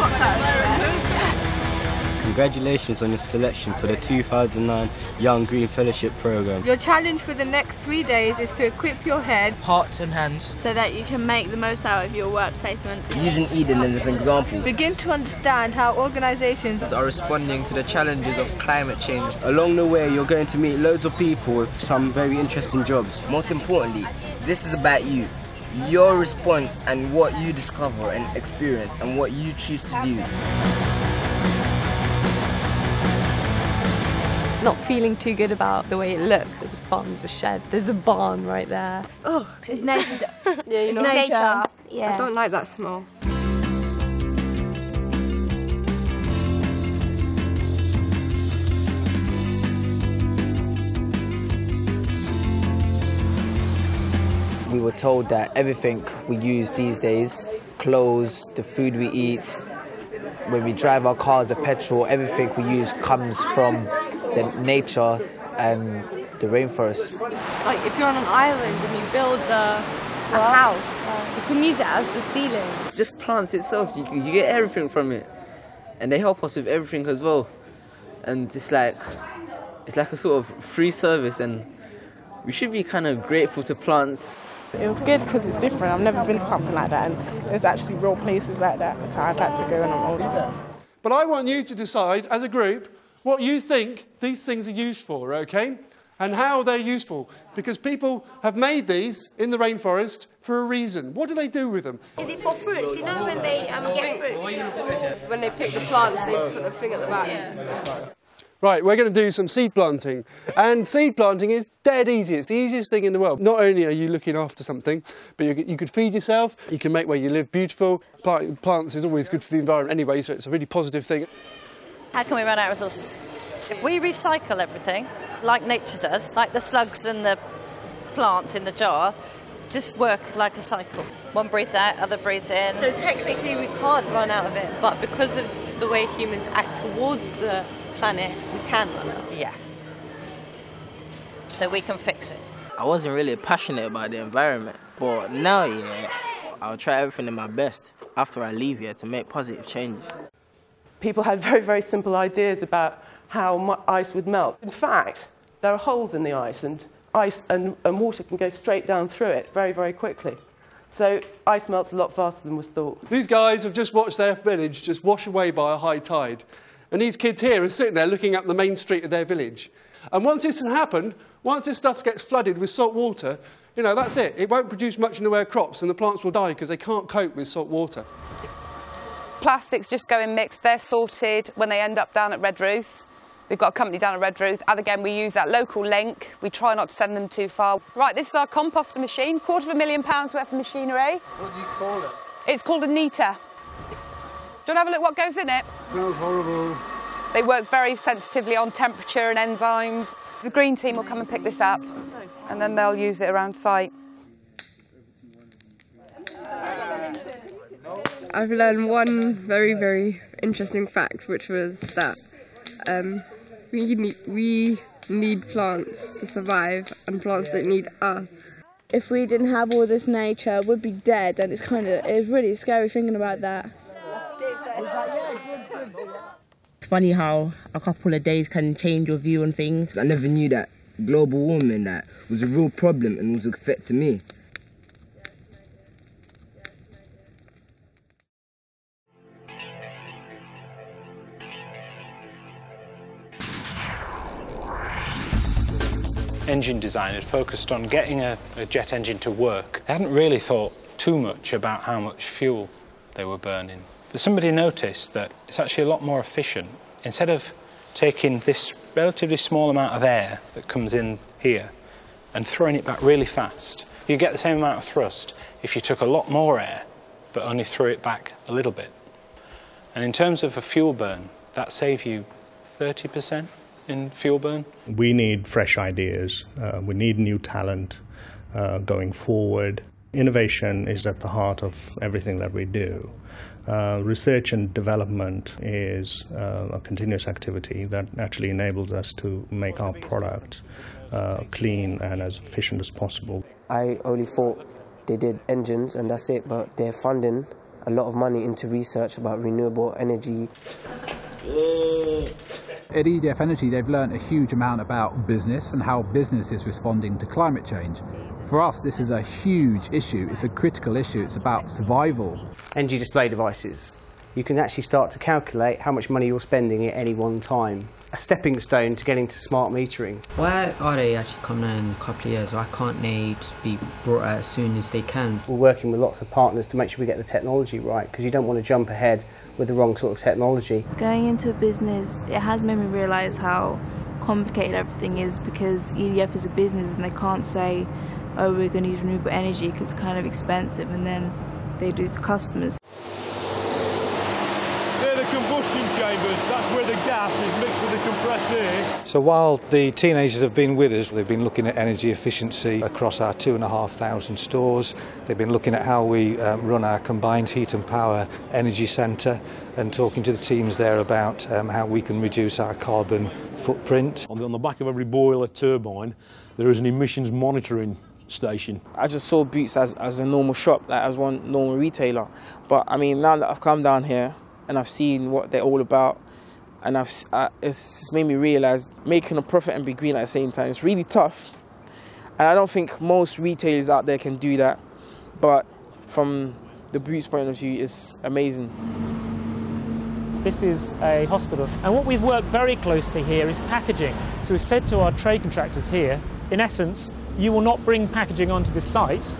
popped out of Congratulations on your selection for the 2009 Young Green Fellowship Programme. Your challenge for the next 3 days is to equip your head, heart and hands, so that you can make the most out of your work placement. Using Eden as an example. Begin to understand how organisations are responding to the challenges of climate change. Along the way, you're going to meet loads of people with some very interesting jobs. Most importantly, this is about you. Your response and what you discover and experience and what you choose to do. Not feeling too good about the way it looks. There's a farm, there's a shed, there's a barn right there. Oh, it's nature. Yeah, it's nature. Yeah. I don't like that smell. We were told that everything we use these days, clothes, the food we eat, when we drive our cars, the petrol, everything we use comes from the nature and the rainforest. Like if you're on an island and you build a house, you can use it as the ceiling. Just plants itself, you get everything from it. And they help us with everything as well. And it's like a sort of free service, and we should be kind of grateful to plants. It was good because it's different. I've never been to something like that, and there's actually real places like that, so I'd like to go when I'm older. But I want you to decide, as a group, what you think these things are used for, OK? And how they're useful. Because people have made these in the rainforest for a reason. What do they do with them? Is it for fruits? You know when they get fruits? When they pick the plants, they put the thing at the back. Yeah. Right, we're going to do some seed planting. And seed planting is dead easy. It's the easiest thing in the world. Not only are you looking after something, but you could feed yourself, you can make where you live beautiful. Planting plants is always good for the environment anyway, so it's a really positive thing. How can we run out of resources? If we recycle everything, like nature does, like the slugs and the plants in the jar, just work like a cycle. One breathes out, other breathes in. So technically we can't run out of it, but because of the way humans act towards the planet, we can run out. Yeah. So we can fix it. I wasn't really passionate about the environment, but now, yeah, I'll try everything in my best after I leave here to make positive changes. People had very, very simple ideas about how ice would melt. In fact, there are holes in the ice, and water can go straight down through it very, very quickly. So ice melts a lot faster than was thought. These guys have just watched their village just wash away by a high tide. And these kids here are sitting there looking up the main street of their village. And once this has happened, once this stuff gets flooded with salt water, you know, that's it. It won't produce much in the way of crops, and the plants will die because they can't cope with salt water. Plastics just go in mixed. They're sorted when they end up down at Redruth. We've got a company down at Redruth. And again, we use that local link. We try not to send them too far. Right, this is our composter machine. £250,000 worth of machinery. What do you call it? It's called a Neta. Do you want to have a look what goes in it? Smells horrible. They work very sensitively on temperature and enzymes. The green team will come and pick this up, and then they'll use it around site. I've learned one very, very interesting fact, which was that we need plants to survive, and plants don't need us. If we didn't have all this nature, we'd be dead, and it's really scary thinking about that. It's funny how a couple of days can change your view on things. I never knew that global warming that was a real problem and was affecting me. Engine design had focused on getting a jet engine to work. They hadn't really thought too much about how much fuel they were burning. But somebody noticed that it's actually a lot more efficient. Instead of taking this relatively small amount of air that comes in here and throwing it back really fast, you get the same amount of thrust if you took a lot more air but only threw it back a little bit. And in terms of a fuel burn, that saves you 30% in fuel burn. We need fresh ideas. We need new talent going forward. Innovation is at the heart of everything that we do. Research and development is a continuous activity that actually enables us to make our product clean and as efficient as possible. I only thought they did engines and that's it, but their funding a lot of money into research about renewable energy. At EDF Energy, they've learnt a huge amount about business and how business is responding to climate change. For us, this is a huge issue. It's a critical issue. It's about survival. Energy display devices. You can actually start to calculate how much money you're spending at any one time. A stepping stone to getting to smart metering. Why are they actually coming out in a couple of years? Why can't they just be brought out as soon as they can? We're working with lots of partners to make sure we get the technology right, because you don't want to jump ahead with the wrong sort of technology. Going into a business, it has made me realise how complicated everything is, because EDF is a business and they can't say, oh, we're going to use renewable energy because it's kind of expensive, and then they do to customers. They're the combustion chambers, that's where the gas is mixed with the compressed air. So while the teenagers have been with us, they've been looking at energy efficiency across our 2,500 stores. They've been looking at how we run our combined heat and power energy centre, and talking to the teams there about how we can reduce our carbon footprint. On the back of every boiler turbine, there is an emissions monitoring station. I just saw Boots as a normal shop, like as one normal retailer. But I mean, now that I've come down here and I've seen what they're all about, and it's made me realise making a profit and be green at the same time is really tough. And I don't think most retailers out there can do that. But from the Boots point of view, it's amazing. This is a hospital, and what we've worked very closely here is packaging. So we've said to our trade contractors here, in essence, you will not bring packaging onto this site,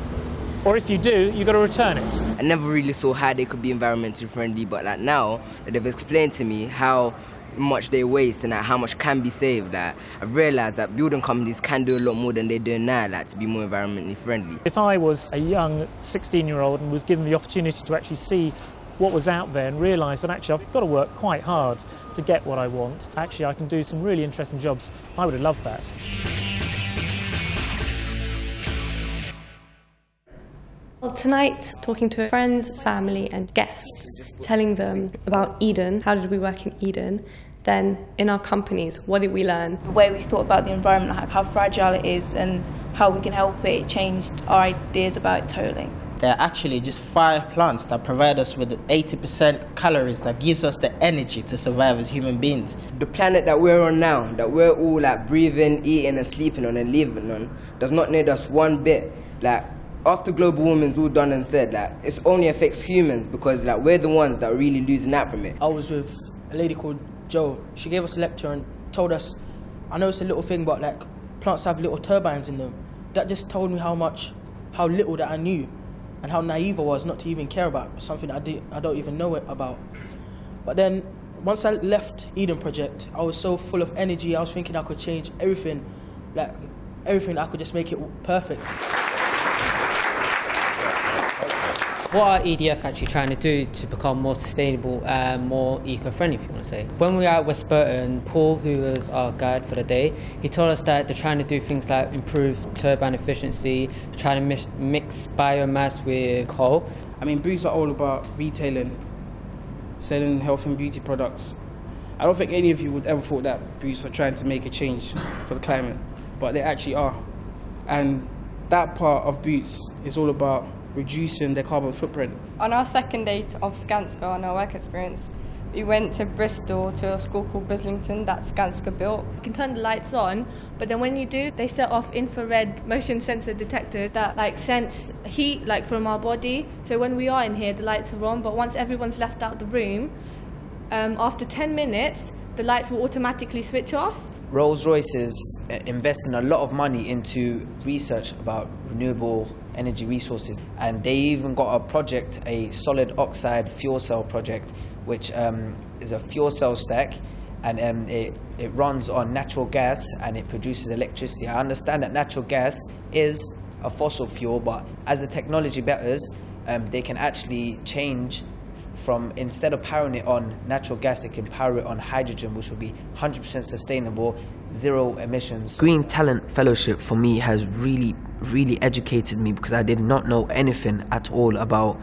or if you do, you've got to return it. I never really saw how they could be environmentally friendly, but like now that they've explained to me how much they waste and like, how much can be saved, like, I've realised that building companies can do a lot more than they do now, like, to be more environmentally friendly. If I was a young 16-year-old and was given the opportunity to actually see what was out there and realise that actually I've got to work quite hard to get what I want, actually I can do some really interesting jobs, I would have loved that. Well, tonight, talking to friends, family and guests, telling them about Eden, how did we work in Eden, then in our companies, what did we learn? The way we thought about the environment, like how fragile it is and how we can help it, changed our ideas about it totally. There are actually just 5 plants that provide us with 80% calories that gives us the energy to survive as human beings. The planet that we're on now, that we're all like breathing, eating and sleeping on and living on, does not need us one bit. Like, after global warming's all done and said, like, it only affects humans because like we're the ones that are really losing out from it. I was with a lady called Jo. She gave us a lecture and told us, I know it's a little thing, but like plants have little turbines in them. That just told me how little that I knew and how naive I was not to even care about something I don't even know about. But then once I left Eden Project, I was so full of energy. I was thinking I could change everything, like everything. I could just make it perfect. What are EDF actually trying to do to become more sustainable and more eco-friendly, if you want to say? When we were at West Burton, Paul, who was our guide for the day, he told us that they're trying to do things like improve turbine efficiency, trying to mix biomass with coal. I mean, Boots are all about retailing, selling health and beauty products. I don't think any of you would ever thought that Boots are trying to make a change for the climate, but they actually are. And that part of Boots is all about reducing their carbon footprint. On our second day of Skanska, on our work experience, we went to Bristol to a school called Brislington that Skanska built. You can turn the lights on, but then when you do, they set off infrared motion sensor detectors that like sense heat like from our body. So when we are in here, the lights are on, but once everyone's left out the room, after 10 minutes, the lights will automatically switch off. Rolls-Royce is investing a lot of money into research about renewable energy resources, and they even got a project, a solid oxide fuel cell project, which is a fuel cell stack, and it runs on natural gas and it produces electricity. I understand that natural gas is a fossil fuel, but as the technology betters, they can actually change from, instead of powering it on natural gas, they can power it on hydrogen, which will be 100% sustainable, zero emissions. Green Talent Fellowship for me has really educated me, because I did not know anything at all about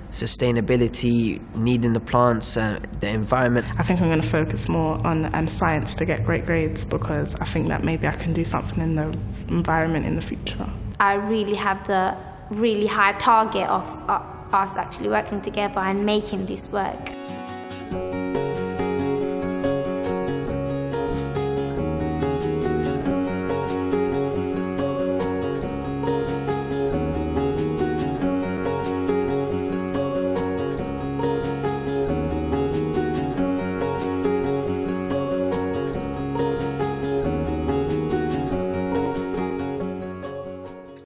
sustainability, needing the plants, the environment. I think I'm going to focus more on science to get great grades, because I think that maybe I can do something in the environment in the future. I really have the really high target of us actually working together and making this work.